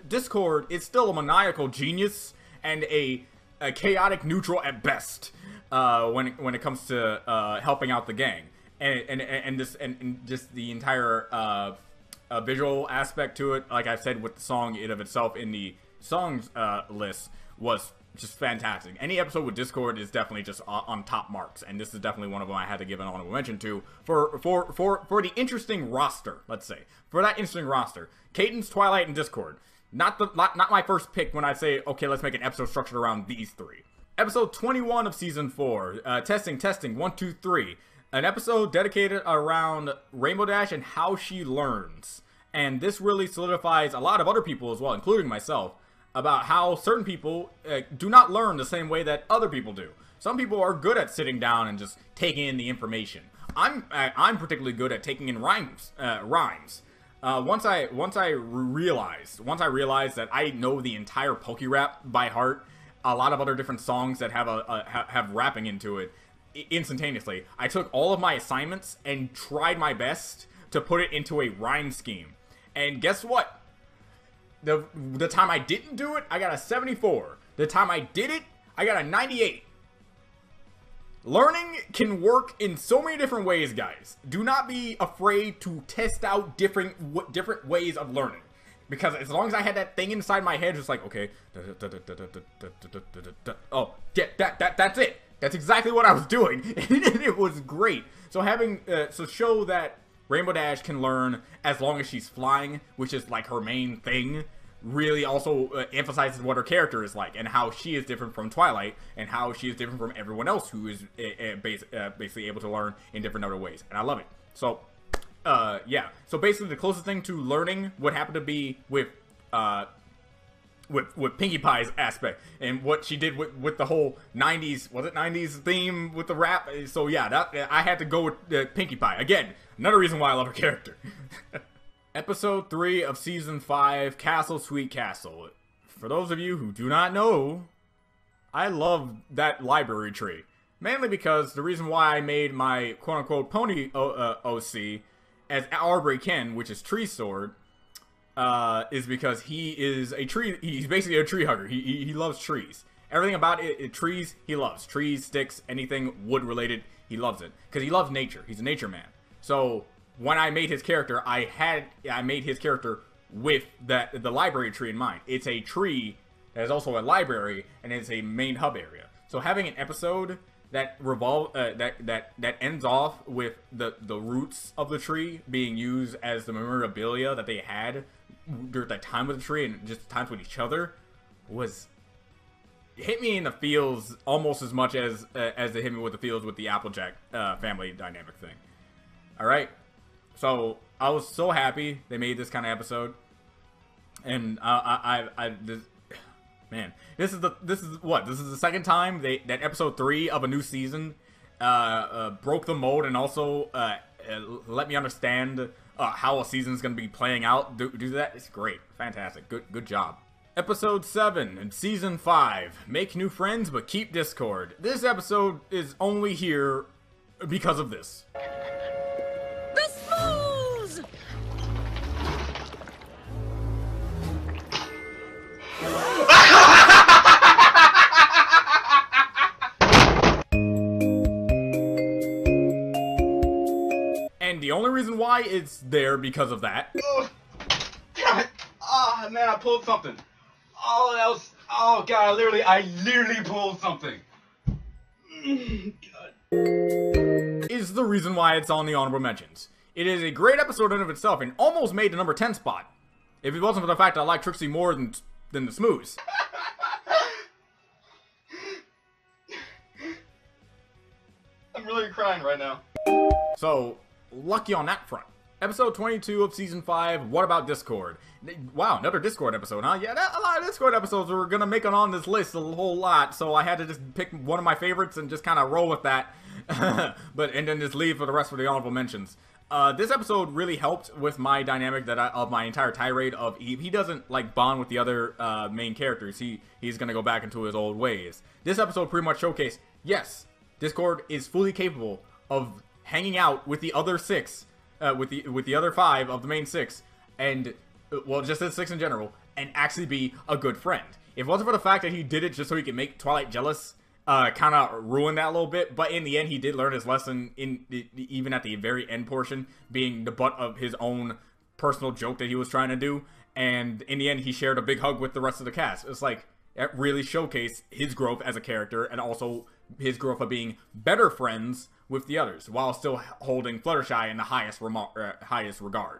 Discord is still a maniacal genius and a chaotic neutral at best. When it comes to helping out the gang, and just the entire visual aspect to it, like I said with the song in of itself in the songs list, was just fantastic. Any episode with Discord is definitely just on top marks, and this is definitely one of them I had to give an honorable mention to for the interesting roster. Let's say for that interesting roster, Cadence, Twilight, and Discord. Not my first pick when I say okay, let's make an episode structured around these three. Episode 21 of Season 4, testing, 1, 2, 3. An episode dedicated around Rainbow Dash and how she learns. And this really solidifies a lot of other people as well, including myself, about how certain people do not learn the same way that other people do. Some people are good at sitting down and just taking in the information. I'm particularly good at taking in rhymes. Once I realized that I know the entire Poke Rap by heart, a lot of other different songs that have rapping into it instantaneously, I took all of my assignments and tried my best to put it into a rhyme scheme. And guess what? The time I didn't do it, I got a 74. The time I did it, I got a 98. Learning can work in so many different ways, guys. Do not be afraid to test out different ways of learning. Because as long as I had that thing inside my head, just like, okay, oh, yeah, that's it. That's exactly what I was doing. And it was great. So show that Rainbow Dash can learn as long as she's flying, which is like her main thing, really also emphasizes what her character is like and how she is different from Twilight and how she is different from everyone else who is basically able to learn in different other ways. And I love it. So yeah. So basically, the closest thing to learning would happen to be with Pinkie Pie's aspect and what she did with the whole 90s, was it 90s theme with the rap? So yeah, that I had to go with Pinkie Pie. Again, another reason why I love her character. Episode 3 of Season 5, Castle Sweet Castle. For those of you who do not know, I love that library tree. Mainly because the reason why I made my quote-unquote pony OC as Arbery Ken, which is Tree Sword, is because he is a tree. He's basically a tree hugger. He loves trees. Everything about trees, he loves. Trees, sticks, anything wood related, he loves it. Because he loves nature. He's a nature man. So when I made his character, I made his character with the library tree in mind. It's a tree that is also a library, and it's a main hub area. So having an episode that that ends off with the roots of the tree being used as the memorabilia that they had during that time with the tree and just times with each other was hit me in the feels almost as much as they hit me with the feels with the Applejack family dynamic thing. All right, so I was so happy they made this kind of episode, and man, this is the second time that episode 3 of a new season broke the mold and also let me understand how a season is going to be playing out. Do that. It's great, fantastic, good job. Episode 7 in Season 5, Make New Friends but Keep Discord. This episode is only here because of this. The Smooths! And the only reason why it's there because of that. Oh, damn it. Oh, man, I pulled something. Oh, that was... Oh, God, I literally pulled something. God. Is the reason why it's on the honorable mentions. It is a great episode in and of itself and almost made the number 10 spot. If it wasn't for the fact that I like Trixie more than the Smooths. I'm really crying right now. So, lucky on that front. Episode 22 of Season 5, What About Discord? Wow, another Discord episode, huh? Yeah, a lot of Discord episodes were gonna make it on this list a whole lot, so I had to just pick one of my favorites and just kind of roll with that. And then just leave for the rest of the honorable mentions. This episode really helped with my dynamic of my entire tirade of he doesn't like bond with the other main characters. He's gonna go back into his old ways. This episode pretty much showcased, yes, Discord is fully capable of hanging out with the other 6, with the other 5 of the main 6, and well, just the 6 in general, and actually be a good friend. If it wasn't for the fact that he did it just so he could make Twilight jealous, kind of ruined that a little bit. But in the end, he did learn his lesson. Even at the very end portion, being the butt of his own personal joke that he was trying to do, and in the end, he shared a big hug with the rest of the cast. It's like it really showcased his growth as a character, and also his growth of being better friends with the others, while still holding Fluttershy in the highest regard.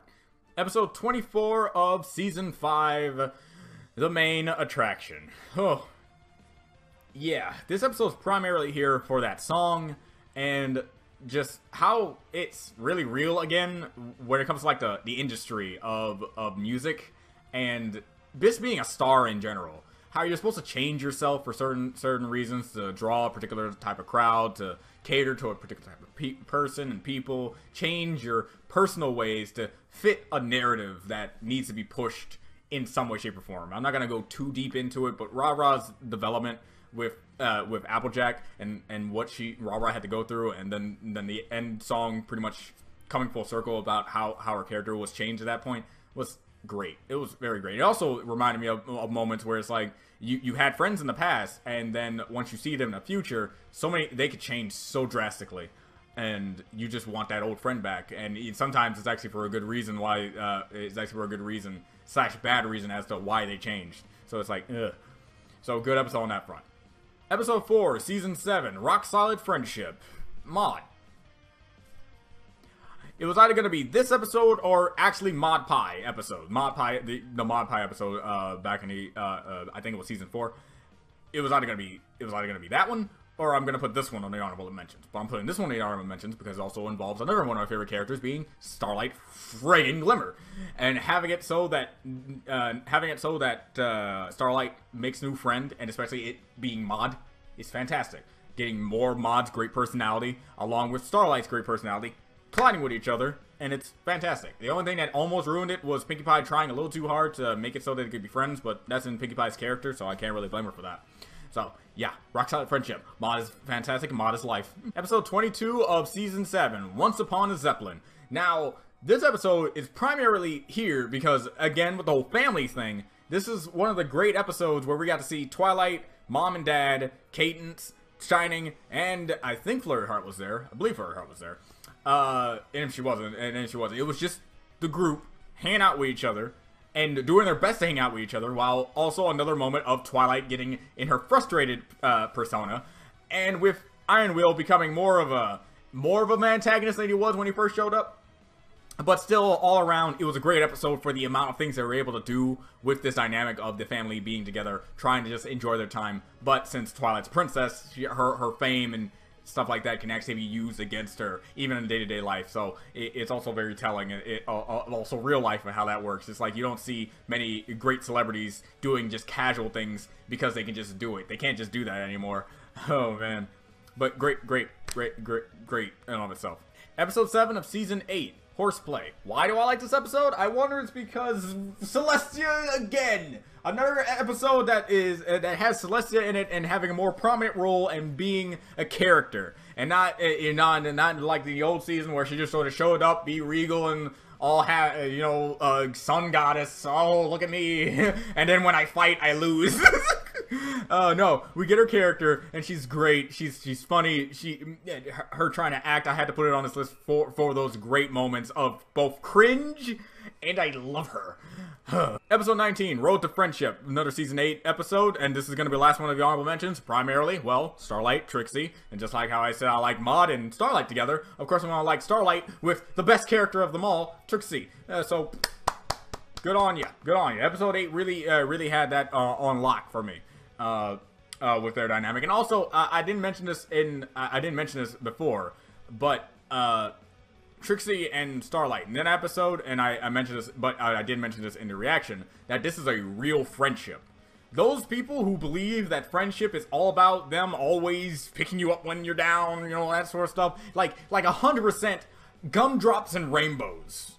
Episode 24 of Season 5, The Main Attraction. Oh, yeah, this episode's primarily here for that song, and just how it's really real again when it comes to like the industry of music, and just being a star in general. How you're supposed to change yourself for certain reasons, to draw a particular type of crowd, to cater to a particular type of person and people, change your personal ways to fit a narrative that needs to be pushed in some way, shape, or form. I'm not gonna go too deep into it, but Ra-Ra's development with Applejack and what Ra-Ra had to go through, and then the end song pretty much coming full circle about how her character was changed at that point was great. It was very great. It also reminded me of moments where it's like you had friends in the past, and then once you see them in the future, they could change so drastically, and you just want that old friend back. And sometimes it's actually for a good reason / bad reason as to why they changed. So it's like, ugh. So good episode on that front. Episode 4, Season 7, Rocksolid Friendship, Mod. It was either going to be this episode or actually Mod Pie episode. The Mod Pie episode back in the I think it was Season 4. It was either going to be that one, or I'm going to put this one on the honorable mentions. But I'm putting this one on the honorable mentions because it also involves another one of my favorite characters, being Starlight friggin' Glimmer, and having it so that Starlight makes new friend, and especially it being Mod, is fantastic. Getting more Mod's great personality along with Starlight's great personality, colliding with each other, and it's fantastic. The only thing that almost ruined it was Pinkie Pie trying a little too hard to make it so that they could be friends, but that's in Pinkie Pie's character, so I can't really blame her for that. So, yeah, Rocksolid Friendship. Mod is fantastic, mod is life. Episode 22 of Season 7, Once Upon a Zeppelin. Now, this episode is primarily here because, again, with the whole family thing, this is one of the great episodes where we got to see Twilight, Mom and Dad, Cadence, Shining, and I think Flurry Heart was there. I believe Flurry Heart was there. And if she wasn't, it was just the group hanging out with each other and doing their best to hang out with each other, while also another moment of Twilight getting in her frustrated persona, and with Iron Wheel becoming more of an antagonist than he was when he first showed up. But still, all around, it was a great episode for the amount of things they were able to do with this dynamic of the family being together, trying to just enjoy their time. But since Twilight's princess, her fame and stuff like that can actually be used against her, even in day-to-day life. So it's also very telling. Also real life and how that works. It's like you don't see many great celebrities doing just casual things because they can just do it. They can't just do that anymore. Oh, man. But great in and of itself. Episode 7 of Season 8. Horseplay. Why do I like this episode? I wonder it's because Celestia again. Another episode that has Celestia in it and having a more prominent role and being a character, and not like the old season where she just sort of showed up, be regal and all have sun goddess. Oh, look at me! And then when I fight, I lose. No, we get her character, and she's great. She's funny. Her trying to act. I had to put it on this list for those great moments of both cringe and I love her. Episode 19, Road to Friendship, another Season 8 episode, and this is going to be the last one of the honorable mentions. Primarily, well, Starlight, Trixie, and just like how I said I like Maud and Starlight together, of course I'm going to like Starlight with the best character of them all, Trixie. So, good on you. Good on you. Episode 8 really had that on lock for me. With their dynamic, and also I didn't mention this before, but Trixie and Starlight in that episode, and I mentioned this, but I did mention this in the reaction, that this is a real friendship. Those people who believe that friendship is all about them always picking you up when you're down, that sort of stuff, like 100% gumdrops and rainbows.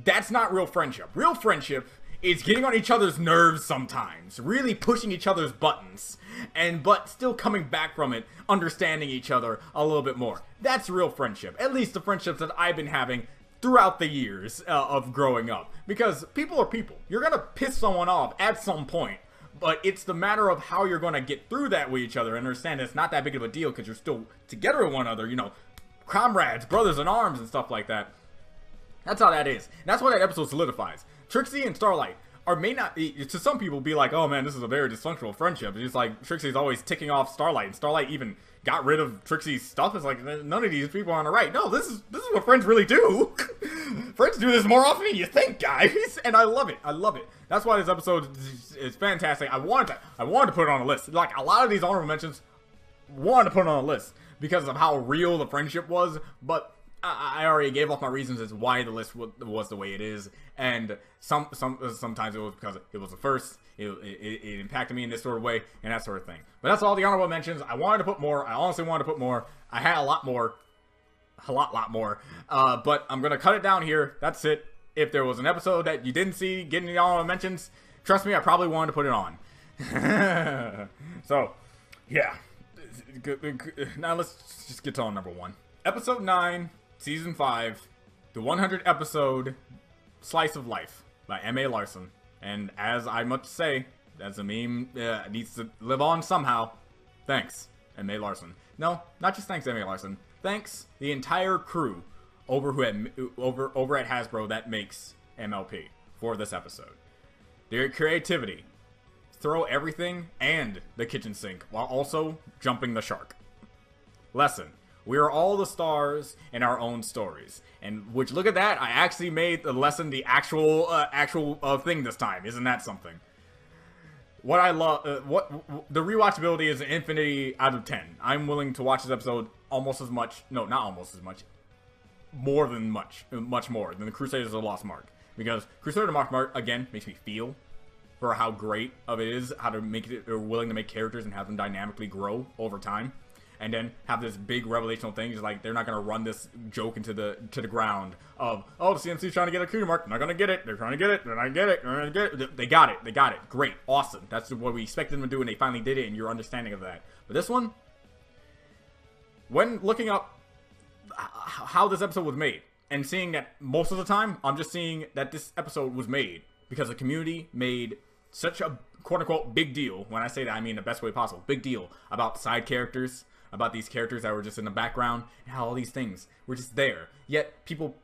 That's not real friendship. Real friendship is getting on each other's nerves sometimes, really pushing each other's buttons, but still coming back from it, understanding each other a little bit more. That's real friendship. At least the friendships that I've been having throughout the years of growing up. Because people are people. You're gonna piss someone off at some point, but it's the matter of how you're gonna get through that with each other and understand it's not that big of a deal because you're still together with one another, comrades, brothers in arms and stuff like that. That's how that is. And that's why that episode solidifies. Trixie and Starlight may not, to some people, be like, oh man, this is a very dysfunctional friendship. It's like Trixie's always ticking off Starlight, and Starlight even got rid of Trixie's stuff. It's like, none of these people are on the right. No, this is what friends really do. Friends do this more often than you think, guys. And I love it. I love it. That's why this episode is fantastic. I wanted to put it on a list. Like, a lot of these honorable mentions, wanted to put it on a list because of how real the friendship was, but I already gave off my reasons as why the list was the way it is, and sometimes it was because it was the first, it impacted me in this sort of way, and that sort of thing. But that's all the honorable mentions. I wanted to put more. I honestly wanted to put more. I had a lot more. But I'm going to cut it down here. That's it. If there was an episode that you didn't see getting the honorable mentions, trust me, I probably wanted to put it on. So, yeah. Now let's just get on number 1. Episode 9. Season 5, the 100 episode Slice of Life by M.A. Larson. And as I must say, as a meme needs to live on somehow, thanks, M.A. Larson. No, not just thanks, M.A. Larson. Thanks the entire crew over at Hasbro that makes MLP for this episode. Their creativity, throw everything and the kitchen sink while also jumping the shark. Lesson. We are all the stars in our own stories. And which, look at that, I actually made the lesson the actual thing this time. Isn't that something? What I love, the rewatchability is an infinity out of 10. I'm willing to watch this episode almost as much, no, not almost as much, much more than the Crusaders of the Lost Mark. Because Crusaders of the Lost Mark, again, makes me feel for how great of it is, how to make it, or willing to make characters and have them dynamically grow over time. and then have this big revelational thing. Just like they're not gonna run this joke into the ground of, oh, the CMC's trying to get a cutie mark, they're not gonna get it, they're trying to get it, they're not gonna get it, they're gonna get it. They got it, great, awesome. That's what we expected them to do, and they finally did it, and your understanding of that. But this one, when looking up how this episode was made, and seeing that most of the time, I'm just seeing that this episode was made because the community made such a quote-unquote big deal. When I say that, I mean the best way possible. Big deal about side characters, about these characters that were just in the background, and how all these things were just there. Yet, people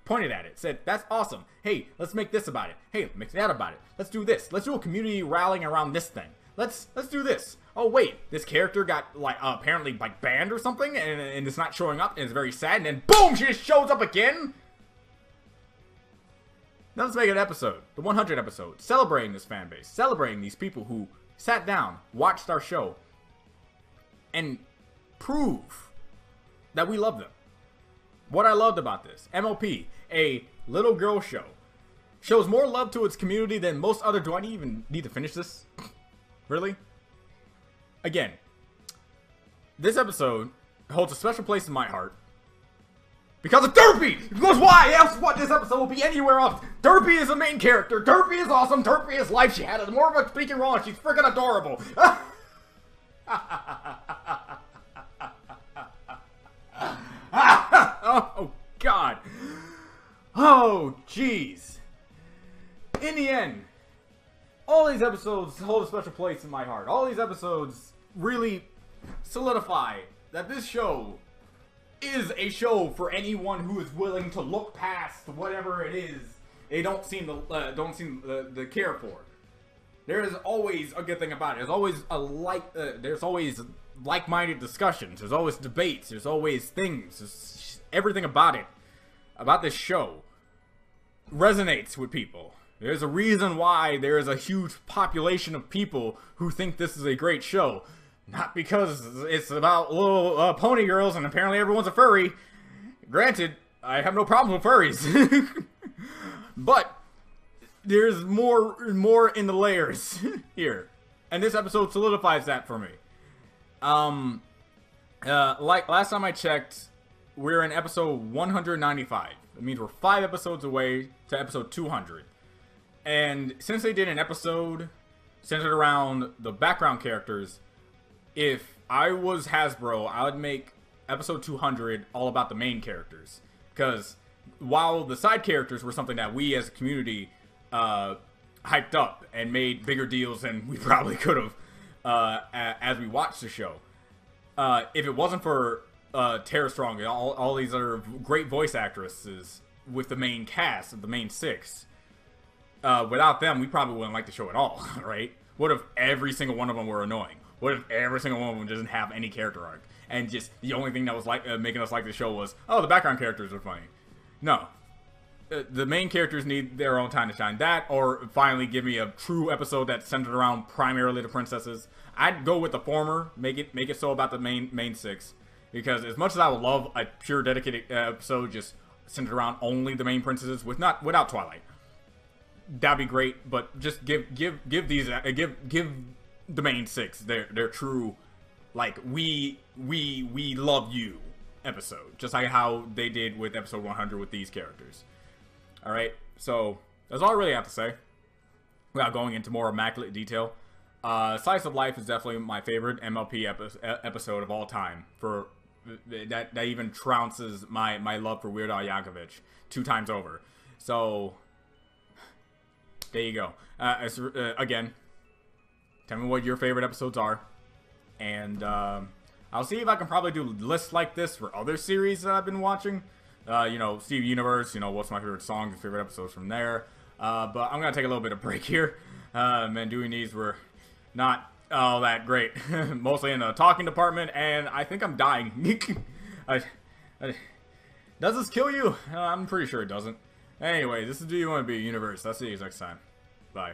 pointed at it, said, that's awesome. Hey, let's make this about it. Hey, let's make that about it. Let's do this. Let's do a community rallying around this thing. Let's do this. Oh, wait, this character got, like, apparently, like, banned or something, and it's not showing up, and it's very sad, and then, boom, she just shows up again? Now let's make an episode, the 100 episode, celebrating this fan base, celebrating these people who sat down, watched our show, and prove that we love them. What I loved about this, MLP, a little girl show, shows more love to its community than most other. Do I even need to finish this? Really? Again, this episode holds a special place in my heart because of Derpy! Because why else would this episode will be anywhere else? Derpy is the main character. Derpy is awesome. Derpy is life. She had more of a speaking role, and she's freaking adorable. Oh, God. Oh, jeez. In the end, all these episodes hold a special place in my heart. All these episodes really solidify that this show is a show for anyone who is willing to look past whatever it is they don't seem to care for. There is always a good thing about it. There's always there's always like-minded discussions. There's always debates. There's always things. There's everything about it, about this show, resonates with people. There's a reason why there is a huge population of people who think this is a great show. Not because it's about little pony girls and apparently everyone's a furry. Granted, I have no problem with furries. But there's more in the layers here. And this episode solidifies that for me. Like last time I checked, we're in episode 195. It means we're 5 episodes away to episode 200. And since they did an episode centered around the background characters, if I was Hasbro, I would make episode 200 all about the main characters. Because while the side characters were something that we as a community hyped up and made bigger deals than we probably could have as we watched the show, if it wasn't for Tara Strong and all these other great voice actresses with the main cast of the main 6, without them, we probably wouldn't like the show at all, right? What if every single one of them were annoying? What if every single one of them doesn't have any character arc? And just the only thing that was like making us like the show was, oh, the background characters are funny. No. The main characters need their own time to shine. That, or finally give me a true episode that's centered around primarily the princesses. I'd go with the former. Make it so about the main 6. Because as much as I would love a pure dedicated episode just centered around only the main princesses without Twilight, that'd be great. But just give the main 6 their true, like, we love you episode, just like how they did with episode 100 with these characters. All right, so that's all I really have to say without going into more immaculate detail. Slice of Life is definitely my favorite MLP episode of all time. For that even trounces my love for Weird Al Yankovic 2 times over. So there you go. Again, tell me what your favorite episodes are, and I'll see if I can probably do lists like this for other series that I've been watching. You know, Steve Universe, you know, what's my favorite songs and favorite episodes from there. But I'm going to take a little bit of break here. And doing these were not all that great. Mostly in the talking department, and I think I'm dying. Does this kill you? I'm pretty sure it doesn't. Anyway, this is Do You Want to Be a Universe. I'll see you next time. Bye.